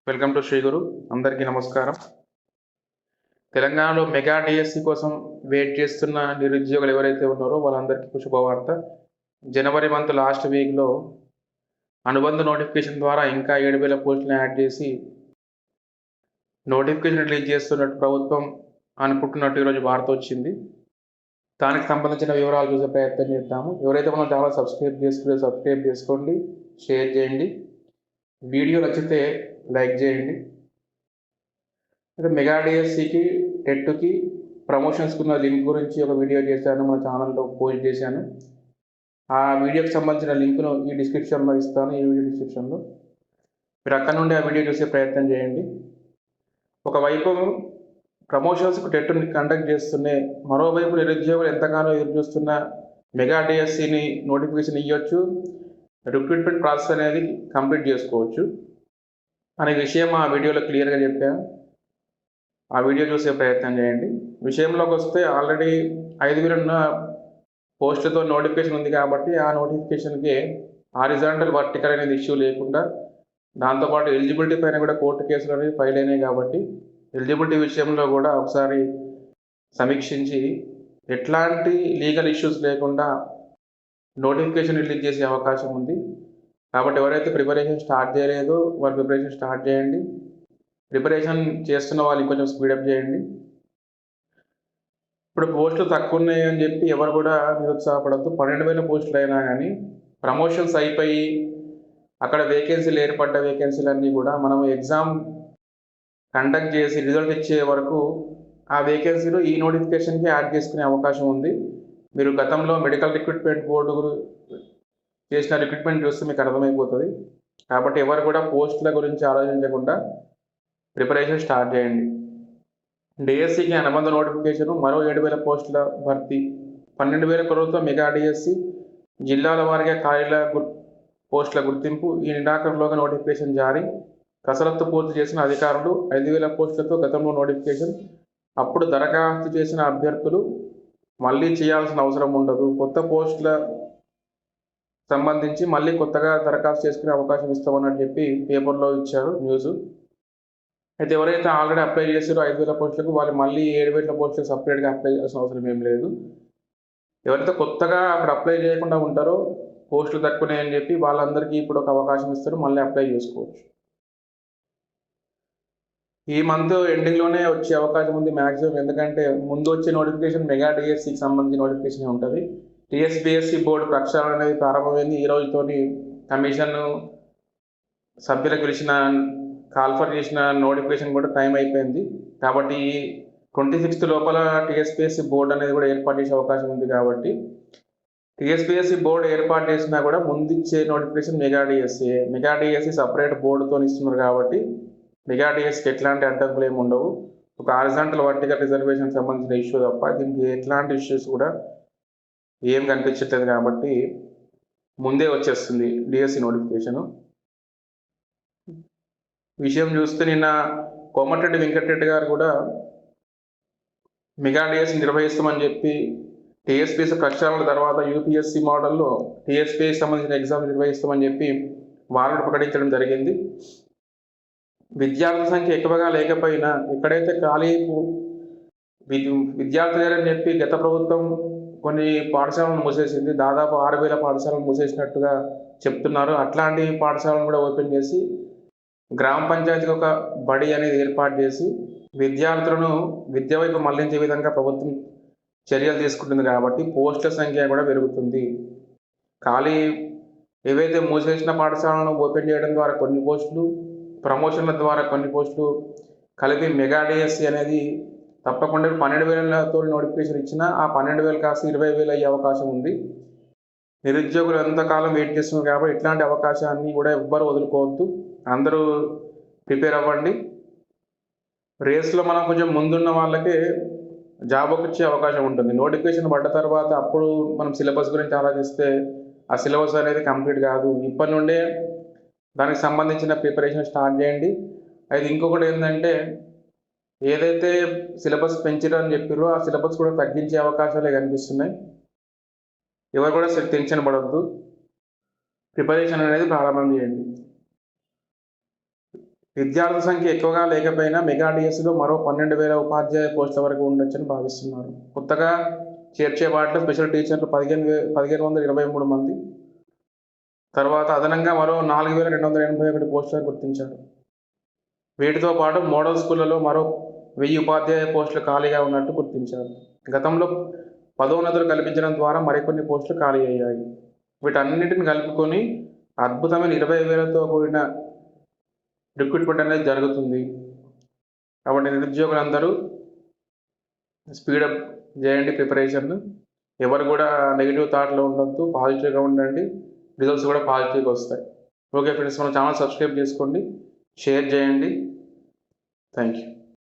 Welcome to Shri Guru. అందరికీ నమస్కారం. తెలంగాణలో మెగా డిఎస్సి కోసం వెయిట్ చేస్తున్న నిరుద్యోగులు ఎవరైతే ఉన్నారో వాళ్ళందరికీ శుభవార్త. జనవరి మంత్ లాస్ట్ వీక్‌లో అనుబంధ నోటిఫికేషన్ ద్వారా ఇంకా 7,000 పోస్టులను యాడ్ చేసి నోటిఫికేషన్ రిలీజ్ చేస్తున్నట్టు ప్రభుత్వం అనుకుంటున్నట్టు ఈరోజు వార్త వచ్చింది. దానికి సంబంధించిన వివరాలు చూసే ప్రయత్నం చేద్దాము. ఎవరైతే మన ఛానల్ సబ్స్క్రైబ్ చేసుకోండి, షేర్ చేయండి. వీడియో నచ్చితే లైక్ చేయండి. అయితే మెగా డిఎస్సికి, టెట్‌కి ప్రమోషన్స్‌కున్న లింక్ గురించి ఒక వీడియో చేశాను. మన ఛానల్‌లో పోస్ట్ చేశాను. ఆ వీడియోకి సంబంధించిన లింక్‌ను ఈ డిస్క్రిప్షన్‌లో ఇస్తాను. ఈ వీడియో డిస్క్రిప్షన్‌లో. మీరు అక్కడ నుండి ఆ వీడియో చూసే ప్రయత్నం చేయండి. ఒకవైపు ప్రమోషన్స్‌కు టెట్‌ని కండక్ట్ చేస్తూనే మరోవైపు నిరుద్యోగులు ఎంతగానో ఎదురుచూస్తున్న మెగా డిఎస్సిని నోటిఫికేషన్ ఇవ్వచ్చు. రిక్రూట్మెంట్ ప్రాసెస్ అనేది కంప్లీట్ చేసుకోవచ్చు అనే విషయం ఆ వీడియోలో క్లియర్‌గా చెప్పాను. ఆ వీడియో చూసే ప్రయత్నం చేయండి. విషయంలోకి వస్తే ఆల్రెడీ 5,000 ఉన్న పోస్టులతో నోటిఫికేషన్ ఉంది కాబట్టి ఆ నోటిఫికేషన్‌కి హారిజాంటల్, వర్టికల్ అనేది ఇష్యూ లేకుండా దాంతోపాటు ఎలిజిబిలిటీ పైన కూడా కోర్టు కేసులు అనేవి ఫైల్ అయినాయి కాబట్టి ఎలిజిబిలిటీ విషయంలో కూడా ఒకసారి సమీక్షించి ఎట్లాంటి లీగల్ ఇష్యూస్ లేకుండా నోటిఫికేషన్ రిలీజ్ చేసే అవకాశం ఉంది. కాబట్టి ఎవరైతే ప్రిపరేషన్ స్టార్ట్ చేయలేదో వారు ప్రిపరేషన్ స్టార్ట్ చేయండి. ప్రిపరేషన్ చేస్తున్న వాళ్ళు కొంచెం స్పీడప్ చేయండి. ఇప్పుడు పోస్టులు తక్కువ ఉన్నాయి అని చెప్పి ఎవరు కూడా నిరుత్సాహపడద్దు. 12,000 పోస్టులు అయినా కానీ ప్రమోషన్స్ అయిపోయి అక్కడ వేకెన్సీలు ఏర్పడ్డ వేకెన్సీలన్నీ కూడా మనం ఎగ్జామ్ కండక్ట్ చేసి రిజల్ట్ ఇచ్చే వరకు ఆ వేకెన్సీలు ఈ నోటిఫికేషన్కి యాడ్ చేసుకునే అవకాశం ఉంది. మీరు గతంలో మెడికల్ రిక్రూట్మెంట్ బోర్డు చేసిన రిక్రూట్మెంట్ చూస్తే మీకు అర్థమైపోతుంది. కాబట్టి ఎవరు కూడా పోస్టుల గురించి ఆలోచించకుండా ప్రిపరేషన్ స్టార్ట్ చేయండి. డిఎస్సికి అనుబంధ నోటిఫికేషన్ మరో 7,000 పోస్టుల భర్తీ. 12,000 కోట్లతో మెగా డిఎస్సి జిల్లాల వారీగా ఖాళీల పోస్టుల గుర్తింపు. ఈ నెలాఖరులోగా నోటిఫికేషన్ జారీ. కసరత్తు పూర్తి చేసిన అధికారులు. 5,000 పోస్టులతో గతంలో నోటిఫికేషన్. అప్పుడు దరఖాస్తు చేసిన అభ్యర్థులు మళ్ళీ చేయాల్సిన అవసరం ఉండదు. కొత్త పోస్టుల సంబంధించి మళ్ళీ కొత్తగా దరఖాస్తు చేసుకునే అవకాశం ఇస్తామని చెప్పి పేపర్లో ఇచ్చారు న్యూస్. అయితే ఎవరైతే ఆల్రెడీ అప్లై చేశారో 5,000 పోస్టులకు వాళ్ళు మళ్ళీ 7,000 పోస్టులకు సపరేట్గా అప్లై చేయాల్సిన అవసరం ఏం లేదు. ఎవరైతే కొత్తగా అక్కడ అప్లై చేయకుండా ఉంటారో పోస్టులు తక్కువనే అని చెప్పి వాళ్ళందరికీ ఇప్పుడు ఒక అవకాశం ఇస్తారు, మళ్ళీ అప్లై చేసుకోవచ్చు. ఈ మంత్ ఎండింగ్లోనే వచ్చే అవకాశం ఉంది మ్యాక్సిమం. ఎందుకంటే ముందు వచ్చే నోటిఫికేషన్ మెగా డిఎస్సికి సంబంధించిన నోటిఫికేషన్ ఉంటుంది. టీఎస్పీఎస్సీ బోర్డు ప్రక్షాళన అనేది ప్రారంభమైంది. ఈ రోజుతోని కమిషన్ సభ్యులకు పిలిచిన కాల్ఫర్ చేసిన నోటిఫికేషన్ కూడా టైం అయిపోయింది. కాబట్టి 26th లోపల టీఎస్పీఎస్సీ బోర్డు అనేది కూడా ఏర్పాటు చేసే అవకాశం ఉంది. కాబట్టి టీఎస్పీఎస్సీ బోర్డు ఏర్పాటు చేసినా కూడా ముందు ఇచ్చే నోటిఫికేషన్ మెగా డిఎస్సి సపరేట్ బోర్డుతో ఇస్తున్నారు. కాబట్టి మెగా డిఎస్సికి ఎట్లాంటి అడ్డంకులు ఏమి ఉండవు. ఒక హారిజాంటల్, వర్టికల్ రిజర్వేషన్ సంబంధించిన ఇష్యూ తప్ప దీనికి ఎట్లాంటి ఇష్యూస్ కూడా ఏం కనిపించట్లేదు. కాబట్టి ముందే వచ్చేస్తుంది డిఎస్సి నోటిఫికేషను. విషయం చూస్తే నిన్న కోమటిరెడ్డి వెంకటరెడ్డి గారు కూడా మెగా డిఎస్సి నిర్వహిస్తామని చెప్పి టీఎస్పీఎస్సీ ప్రక్షాళన తర్వాత యూపీఎస్సీ మోడల్లో టీఎస్పీఎస్సీ సంబంధించిన ఎగ్జామ్ నిర్వహిస్తామని చెప్పి వారు ప్రకటించడం జరిగింది. విద్యార్థుల సంఖ్య ఎక్కువగా లేకపోయినా ఎక్కడైతే ఖాళీ విద్యార్థులు లేరని చెప్పి గత ప్రభుత్వం కొన్ని పాఠశాలను మూసేసింది. దాదాపు 6,000 పాఠశాలను మూసేసినట్టుగా చెప్తున్నారు. అట్లాంటి పాఠశాలను కూడా ఓపెన్ చేసి గ్రామ పంచాయతీకి ఒక బడి అనేది ఏర్పాటు చేసి విద్యార్థులను విద్య వైపు మళ్లించే విధంగా ప్రభుత్వం చర్యలు తీసుకుంటుంది. కాబట్టి పోస్టుల సంఖ్య కూడా పెరుగుతుంది. ఖాళీ ఏవైతే మూసేసిన పాఠశాలను ఓపెన్ చేయడం ద్వారా కొన్ని పోస్టులు, ప్రమోషన్ల ద్వారా కొన్ని పోస్టులు కలిపి మెగా డిఎస్సి అనేది తప్పకుండా 12,000తో నోటిఫికేషన్ ఇచ్చినా ఆ 12,000 కాస్త 20,000 అయ్యే అవకాశం ఉంది. నిరుద్యోగులు ఎంతకాలం వెయిట్ చేస్తున్నారు కాబట్టి ఇట్లాంటి అవకాశాన్ని కూడా ఎవ్వరు వదులుకోవద్దు. అందరూ ప్రిపేర్ అవ్వండి. రేస్లో మనం కొంచెం ముందున్న వాళ్ళకే జాబ్ వచ్చే అవకాశం ఉంటుంది. నోటిఫికేషన్ పడ్డ తర్వాత అప్పుడు మనం సిలబస్ గురించి ఆలోచిస్తే ఆ సిలబస్ అనేది కంప్లీట్ కాదు. ఇప్పటి నుండే దానికి సంబంధించిన ప్రిపరేషన్ స్టార్ట్ చేయండి. అయితే ఇంకొకటి ఏంటంటే ఏదైతే సిలబస్ పెంచారని చెప్పారో ఆ సిలబస్ కూడా తగ్గించే అవకాశాలే కనిపిస్తున్నాయి. ఎవరు కూడా టెన్షన్ పడవద్దు. ప్రిపరేషన్ అనేది ప్రారంభం చేయండి. విద్యార్థుల సంఖ్య ఎక్కువగా లేకపోయినా మెగా డిఎస్సిలో మరో 12,000 ఉపాధ్యాయ పోస్టుల వరకు ఉండొచ్చని భావిస్తున్నారు. కొత్తగా చేర్చే వాటిలో స్పెషల్ టీచర్లు 1523 మంది, తర్వాత అదనంగా మరో 4,281 పోస్టులను గుర్తించారు. వీటితో పాటు మోడల్ స్కూళ్లలో మరో 1000 ఉపాధ్యాయ పోస్టులు ఖాళీగా ఉన్నట్టు గుర్తించారు. గతంలో పదోన్నతులు కల్పించడం ద్వారా మరికొన్ని పోస్టులు ఖాళీ అయ్యాయి. వీటన్నిటిని కలుపుకొని అద్భుతమైన 20,000తో కూడిన రిక్రూట్మెంట్ అనేది జరుగుతుంది. కాబట్టి నిరుద్యోగులందరూ స్పీడప్ చేయండి ప్రిపరేషన్. ఎవరు కూడా నెగిటివ్ థాట్లో ఉండొద్దు, పాజిటివ్గా ఉండండి. రిజల్ట్స్ కూడా పాజిటివ్గా వస్తాయి. ఓకే ఫ్రెండ్స్, మన ఛానల్ సబ్స్క్రైబ్ చేసుకోండి, షేర్ చేయండి. Thank you.